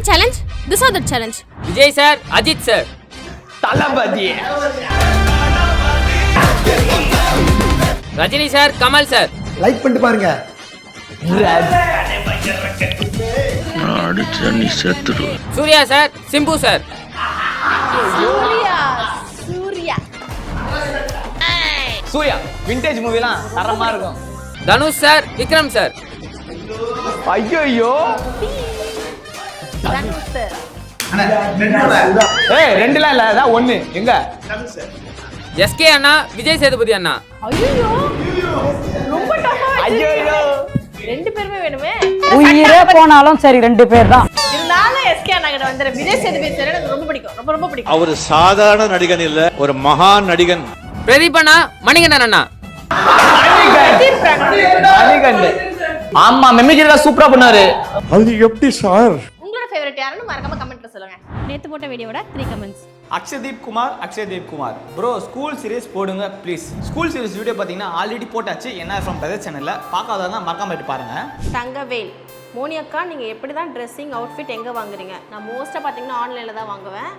Today challenge, this are the challenge. Vijay sir, Ajit sir. Thalapathy. Rajini sir, Kamal sir. Like பண்ணிட்டு பாருங்க. Surya sir, Simbu sir. Surya vintage மூவிலாம் தரமா இருக்கும். Dhanush sir, Vikram sir. ஐயோ ஏய் ரெண்டுலாம் இல்ல அதான் ஒண்ணு எங்க SK அண்ணா, Vijay Sethupathi அண்ணா. ஐயோ ரெண்டு பேருமே வேணுமே. உயிரே போனாலும் சரி ரெண்டு பேர் தான். இருந்தாலும் எஸ்கே அண்ணாகிட்ட வந்து விஜய் சேதுபதி சார் எனக்கு ரொம்ப பிடிக்கும், ரொம்ப பிடிக்கும். அவர் சாதாரண நடிகன் இல்ல, ஒரு மகான் நடிகன். பிரதீப் அண்ணா, மணிகண்டன் அண்ணா. ஆமா மெமிஜில சூப்பரா பண்ணாரு. அது எப்படி சார்? உங்களோட ஃபேவரட் யாருன்னு மறக்காம கமெண்ட்ல சொல்லுங்க. நேத்து போட்ட வீடியோட 3 comments. Akshadeep Kumar bro school series போடுங்க ப்ளீஸ். ஸ்கூல் சீரிஸ் வீடியோ பார்த்தீங்கன்னா ஆல்ரெடி போட்டாச்சு என்ன ஃப்ரம் பிரதர் சேனலில். பார்க்காதவங்க மறக்காம போயிட்டு பாருங்க. தங்கவேல் மோனி அக்கா, நீங்கள் எப்படி தான் ட்ரெஸ்ஸிங் அவுட்ஃபிட் எங்கே வாங்குறீங்க? நான் மோஸ்ட்டாக பார்த்தீங்கன்னா ஆன்லைனில் தான் வாங்குவேன்.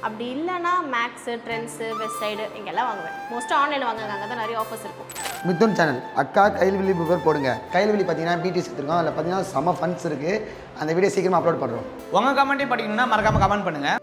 அப்படி இல்லைனா மேக்ஸு, ட்ரெண்ட்ஸு, வெஸ்ட் சைடு இங்கெல்லாம் வாங்குவேன். மோஸ்ட்டாக ஆன்லைனில் வாங்குங்க, அங்கே தான் நிறைய ஆஃபர்ஸ் இருக்கும். மிதுன் சேனல் அக்கா கைல்வெளி பேர் போடுங்க. கைல்வெளி பார்த்தீங்கன்னா பிடிஎஸ் எடுத்துருக்கோம். அதில் பார்த்தீங்கன்னா செம ஃபன்ஸ் இருக்குது. அந்த வீடியோ சீக்கிரமாக அப்லோட் பண்ணுறோம். உங்கள் கமெண்ட்டே படிக்கணும்னா மறக்காம கமெண்ட் பண்ணுங்கள்.